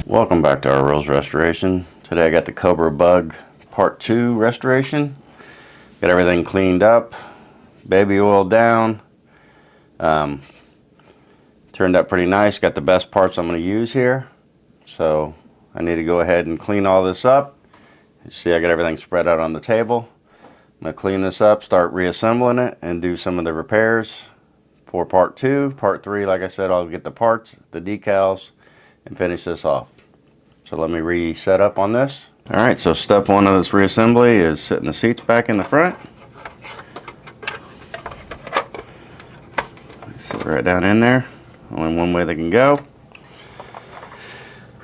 Welcome back to our Reels Restoration. Today I got the Cobra Bugg Part 2 restoration. Got everything cleaned up, baby oil down. Turned out pretty nice. Got the best parts I'm going to use here. So I need to go ahead and clean all this up. You see I got everything spread out on the table. I'm going to clean this up, start reassembling it, and do some of the repairs for Part 2. Part 3, like I said, I'll get the parts, the decals, and finish this off. So let me reset up on this. Alright, so step 1 of this reassembly is setting the seats back in the front. Sit right down in there. Only one way they can go.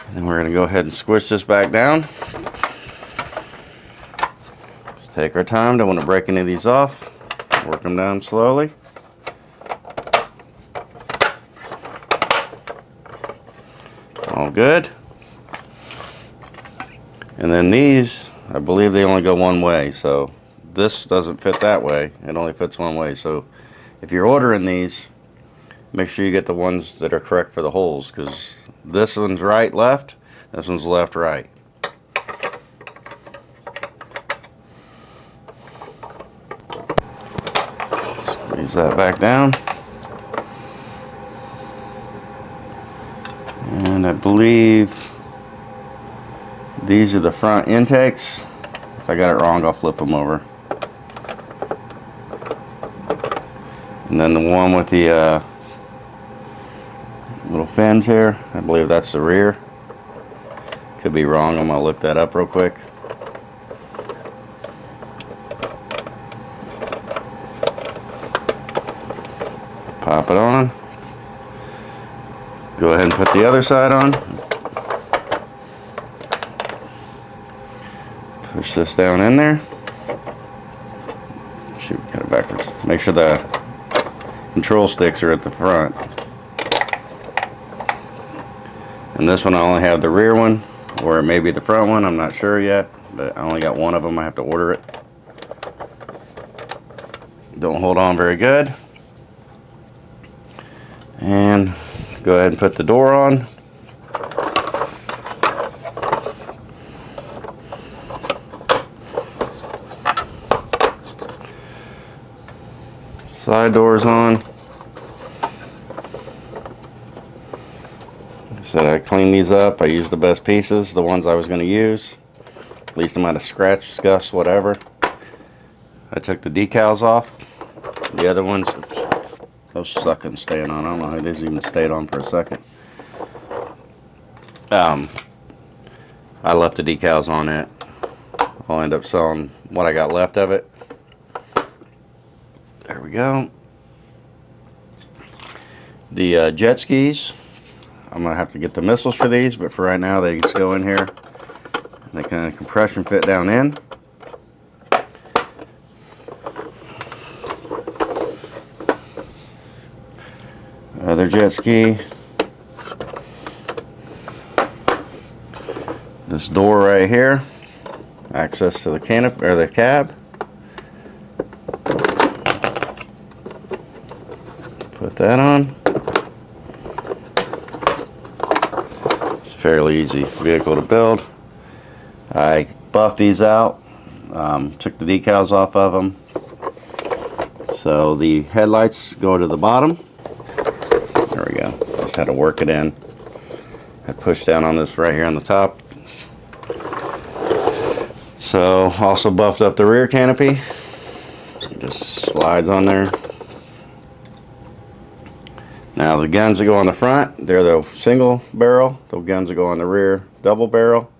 And then we're going to go ahead and squish this back down. Just take our time. Don't want to break any of these off. Work them down slowly. All good. And then these, I believe they only go one way, so this doesn't fit that way. It only fits one way. So if you're ordering these, make sure you get the ones that are correct for the holes, because this one's right, left, this one's left, right. Squeeze that back down. And I believe these are the front intakes. If I got it wrong, I'll flip them over. And then the one with the little fins here, I believe that's the rear. Could be wrong, I'm going to look that up real quick. Pop it on. Go ahead and put the other side on. Push this down in there. Shoot, got it backwards. Make sure the control sticks are at the front. And this one I only have the rear one, or it may be the front one, I'm not sure yet, but I only got one of them, I have to order it. Don't hold on very good. And go ahead and put the door on. Side doors on. Like I said, I cleaned these up. I used the best pieces, the ones I was going to use. Least amount of scratch, scuffs, whatever. I took the decals off. The other ones, those sucking staying on. I don't know how these even stayed on for a second. I left the decals on it. I'll end up selling what I got left of it. There we go. The jet skis, I'm going to have to get the missiles for these, but for right now they just go in here. They kind of compression fit down in. Other jet ski. This door right here, access to the canopy or the cab. Put that on. It's fairly easy vehicle to build. I buffed these out, took the decals off of them. So the headlights go to the bottom. There we go. Just had to work it in. I pushed down on this right here on the top. So also buffed up the rear canopy. It just slides on there. Now the guns that go on the front, they're the single barrel. The guns that go on the rear, double barrel.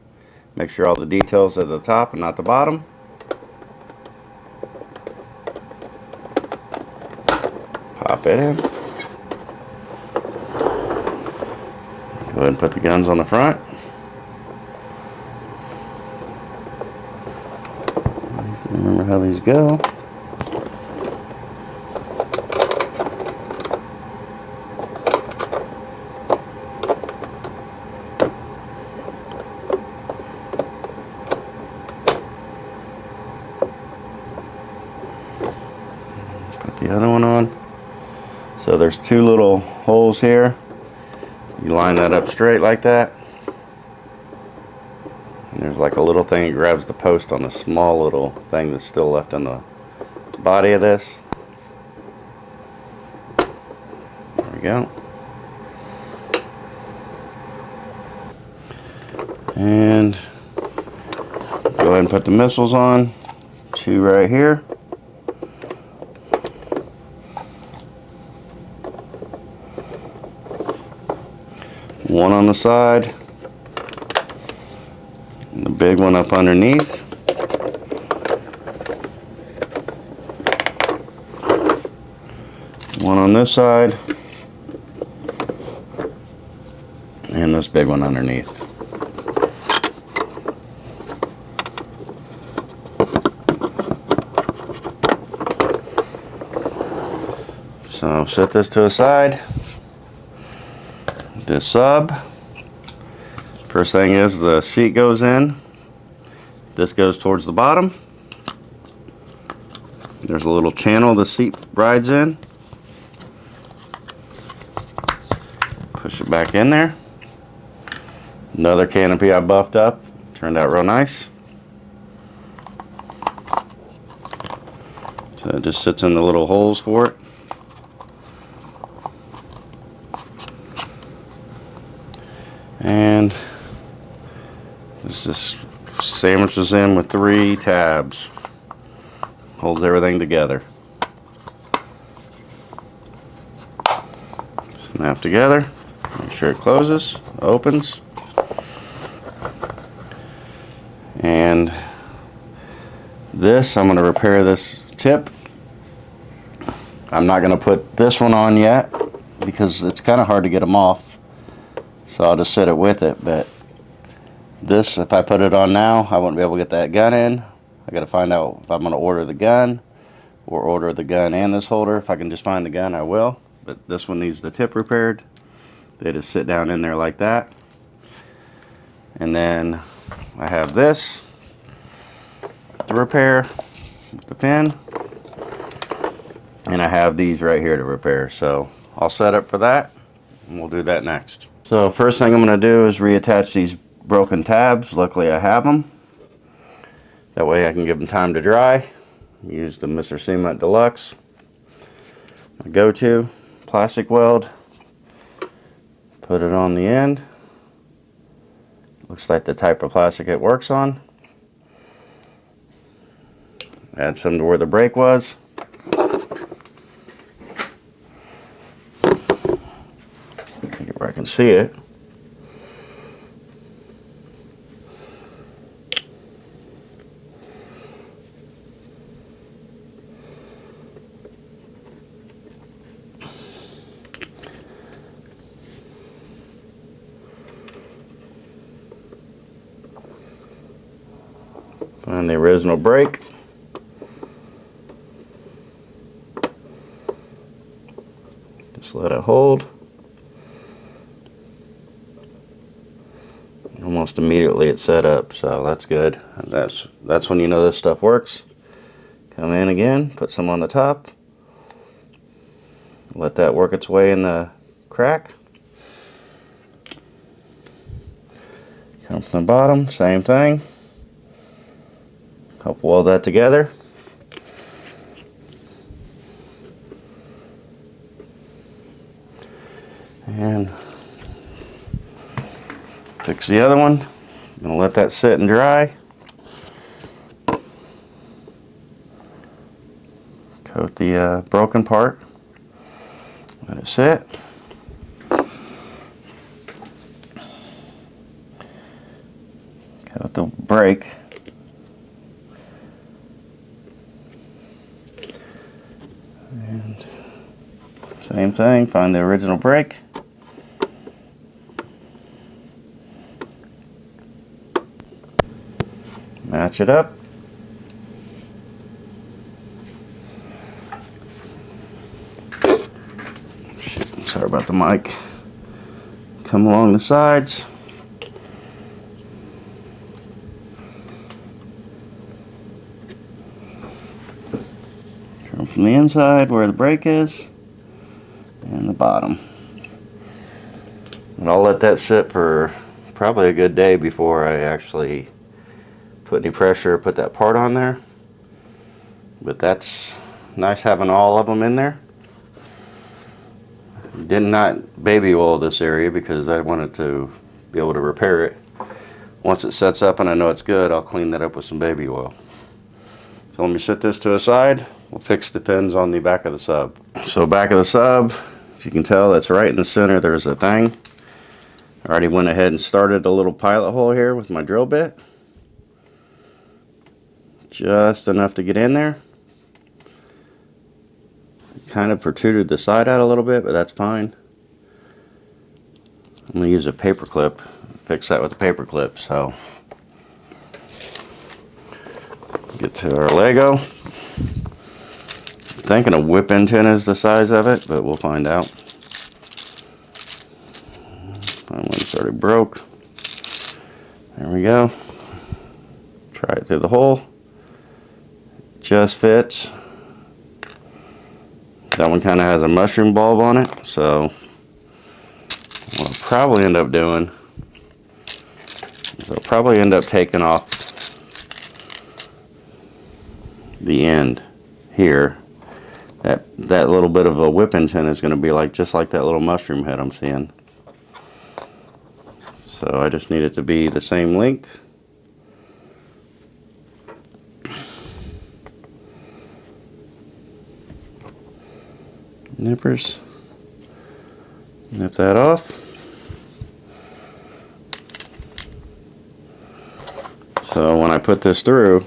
Make sure all the details are at the top and not the bottom. Pop it in. Go ahead and put the guns on the front. Remember how these go. Put the other one on. So there's two little holes here. You line that up straight like that. There's like a little thing that grabs the post on the small little thing that's still left on the body of this. There we go. And go ahead and put the missiles on. 2 right here. One on the side. And the big one up underneath. One on this side. And this big one underneath. So set this to a side. This sub. First thing is the seat goes in. This goes towards the bottom. There's a little channel the seat rides in. Push it back in there. Another canopy I buffed up. Turned out real nice. So it just sits in the little holes for it. And this just sandwiches in with 3 tabs. Holds everything together. Snap together. Make sure it closes, opens. And this, I'm going to repair this tip. I'm not going to put this one on yet because it's kind of hard to get them off. So I'll just set it with it, but this, if I put it on now, I won't be able to get that gun in. I got to find out if I'm going to order the gun or order the gun and this holder. If I can just find the gun, I will. But this one needs the tip repaired. They just sit down in there like that. And then I have this to repair with the pin. And I have these right here to repair. So I'll set up for that and we'll do that next. So first thing I'm going to do is reattach these broken tabs. Luckily I have them. That way I can give them time to dry. Use the Mr. Cement Deluxe. My go-to plastic weld. Put it on the end. Looks like the type of plastic it works on. Add some to where the brake was. Where I can see it. Find the original brake. Just let it hold. Almost immediately it's set up, so that's good. That's when you know this stuff works. Come in again, put some on the top. Let that work its way in the crack. Come from the bottom, same thing. Help weld that together. And fix the other one. I'm going to let that sit and dry. Coat the broken part. Let it sit. Coat the brake. And same thing, find the original brake. Match it up. Shit, sorry about the mic. Come along the sides. Come from the inside where the brake is and the bottom. And I'll let that sit for probably a good day before I actually put any pressure, put that part on there. But that's nice having all of them in there. Did not baby oil this area because I wanted to be able to repair it. Once it sets up and I know it's good, I'll clean that up with some baby oil. So let me set this to a side. We'll fix the pins on the back of the sub. So back of the sub, as you can tell, that's right in the center. There's a thing. I already went ahead and started a little pilot hole here with my drill bit. Just enough to get in there. Kind of protruded the side out a little bit, but that's fine. I'm going to use a paper clip. Fix that with a paper clip. So get to our Lego. I'm thinking a whip antenna is the size of it, but we'll find out. My one started broke. There we go. Try it through the hole. Just fits. That one kind of has a mushroom bulb on it, so what I'll probably end up doing is I'll probably end up taking off the end here. That little bit of a whip antenna is going to be like just like that little mushroom head I'm seeing. So I just need it to be the same length. Nippers. Nip that off. So when I put this through,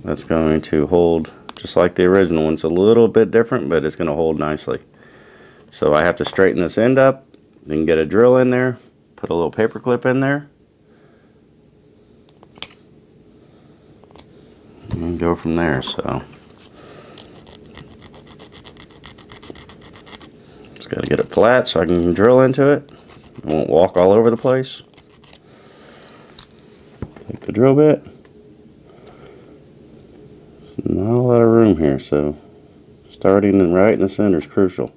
that's going to hold just like the original one. It's a little bit different, but it's going to hold nicely. So I have to straighten this end up, then get a drill in there, put a little paper clip in there, and go from there. So got to get it flat so I can drill into it. It won't walk all over the place. Take the drill bit. There's not a lot of room here, so starting right in the center is crucial.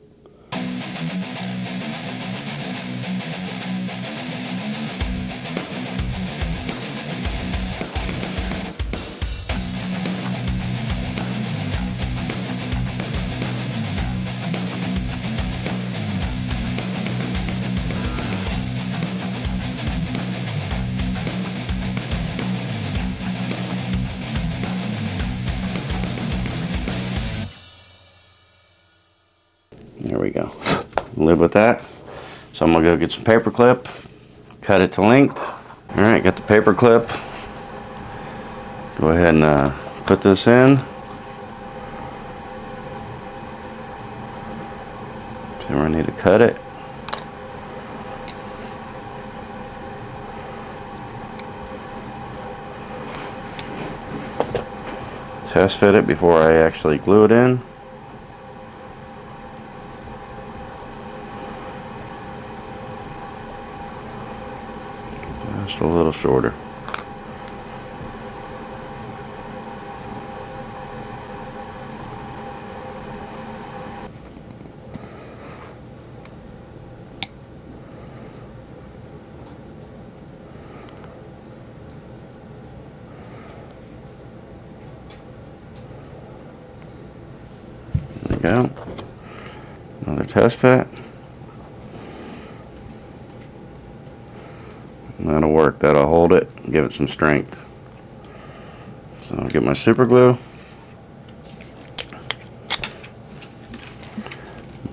There we go. Live with that. So I'm gonna go get some paper clip, cut it to length. All right, got the paper clip. Go ahead and put this in. See where I need to cut it. Test fit it before I actually glue it in. Just a little shorter. There we go. Another test fit. That'll work. That'll hold it. Give it some strength. So I'll get my super glue.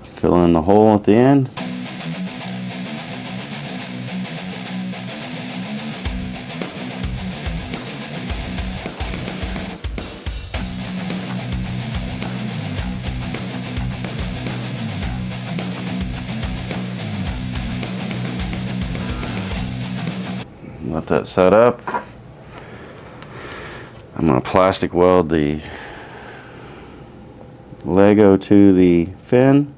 Fill in the hole at the end. Let that set up. I'm going to plastic weld the Lego to the fin.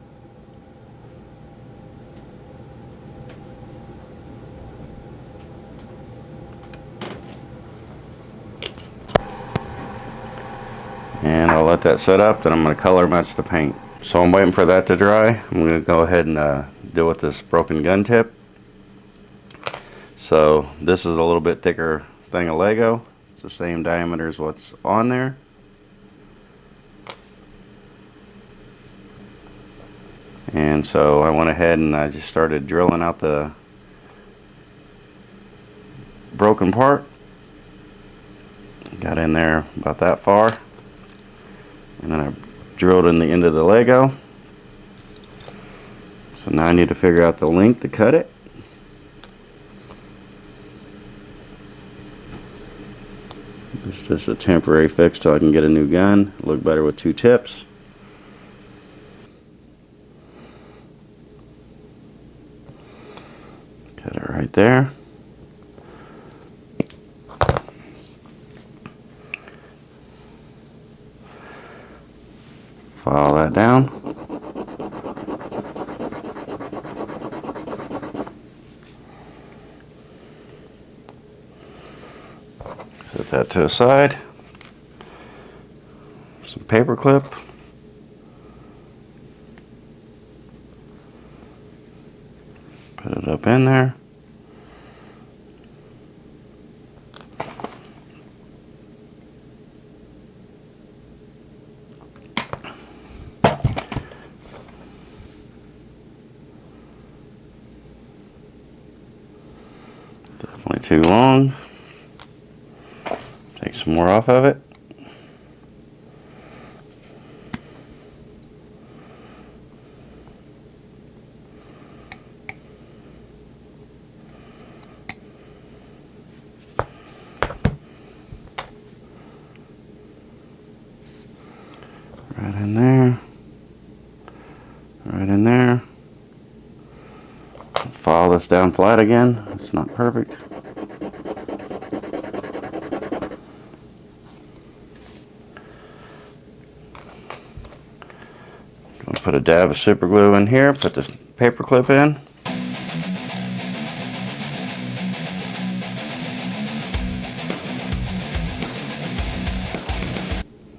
And I'll let that set up, then I'm going to color match the paint. So I'm waiting for that to dry. I'm going to go ahead and deal with this broken gun tip. So this is a little bit thicker thing of Lego. It's the same diameter as what's on there. And so I went ahead and I just started drilling out the broken part. Got in there about that far. And then I drilled in the end of the Lego. So now I need to figure out the length to cut it. It's just a temporary fix till I can get a new gun. Look better with 2 tips. Cut it right there. File that down. Set that to the side. Some paper clip. Put it up in there. Definitely too long. Take some more off of it. Right in there. Right in there. File this down flat again. It's not perfect. I'll put a dab of super glue in here. Put this paper clip in.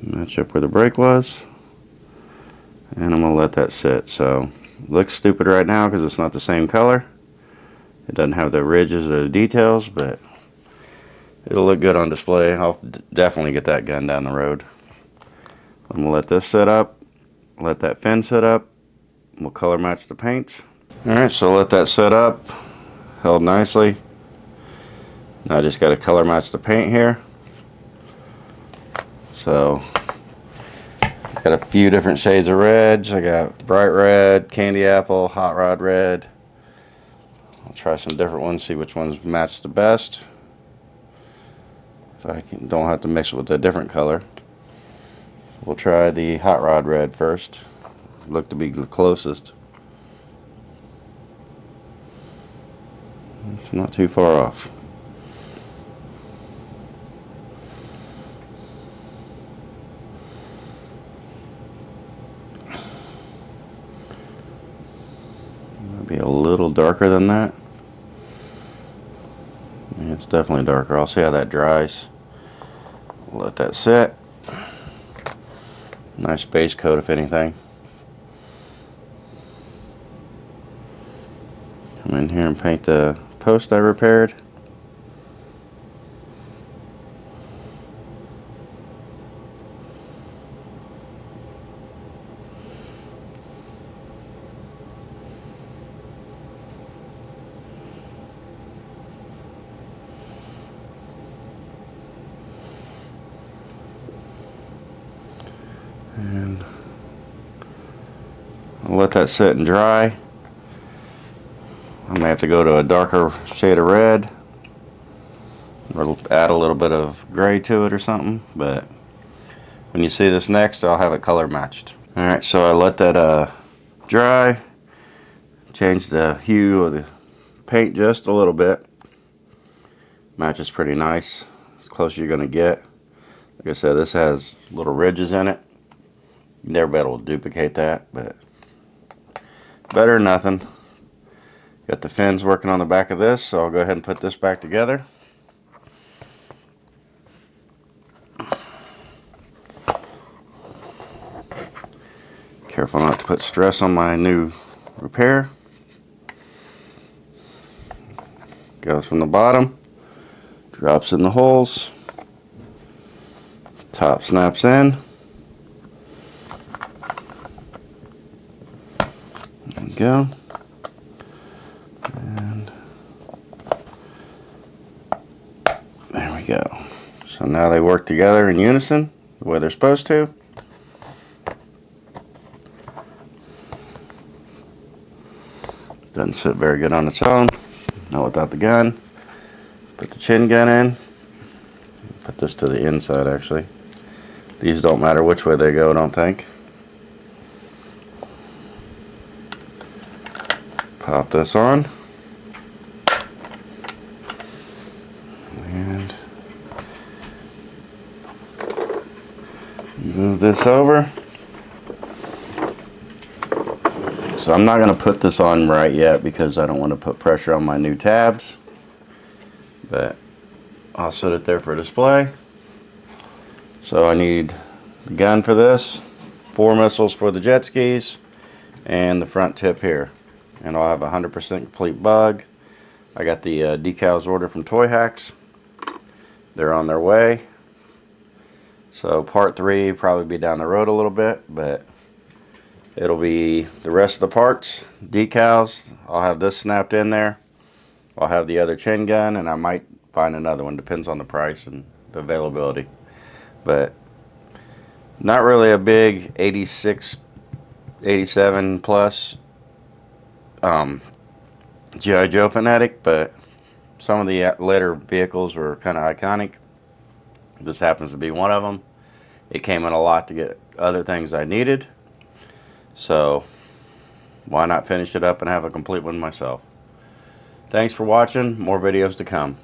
Match up where the break was. And I'm going to let that sit. So, looks stupid right now because it's not the same color. It doesn't have the ridges or the details, but it'll look good on display. I'll definitely get that gun down the road. I'm going to let this set up. Let that fin set up. We'll color match the paints. Alright, so let that set up. Held nicely. Now I just got to color match the paint here. So, got a few different shades of reds. I got bright red, candy apple, hot rod red. I'll try some different ones, see which ones match the best. If I don't have to mix it with a different color. We'll try the hot rod red first. Look to be the closest. It's not too far off. Be a little darker than that. Yeah, it's definitely darker. I'll see how that dries. Let that sit. Nice base coat if anything. Come in here and paint the post I repaired. And I'll let that sit and dry. I may have to go to a darker shade of red or add a little bit of gray to it or something, but when you see this next, I'll have it color matched. Alright, so I let that dry. Change the hue of the paint just a little bit. Matches pretty nice. As close as you're going to get. Like I said, this has little ridges in it. You'll never be able to duplicate that, but better than nothing. Got the fins working on the back of this, so I'll go ahead and put this back together. Careful not to put stress on my new repair. Goes from the bottom, drops in the holes, top snaps in. There we go. And there we go. So now they work together in unison the way they're supposed to. Doesn't sit very good on its own. Not without the gun. Put the chin gun in. Put this to the inside actually. These don't matter which way they go, I don't think. Pop this on. And move this over. So I'm not going to put this on right yet because I don't want to put pressure on my new tabs. But I'll set it there for display. So I need the gun for this, 4 missiles for the jet skis, and the front tip here. And I'll have a 100% complete bug. I got the decals ordered from Toy Hacks. They're on their way. So part 3 probably be down the road a little bit, but it'll be the rest of the parts, decals. I'll have this snapped in there. I'll have the other chin gun, and I might find another one. Depends on the price and the availability. But not really a big 86, 87 plus G.I. Joe fanatic, but some of the later vehicles were kind of iconic. This happens to be one of them. It came in a lot to get other things I needed. So why not finish it up and have a complete one myself? Thanks for watching. More videos to come.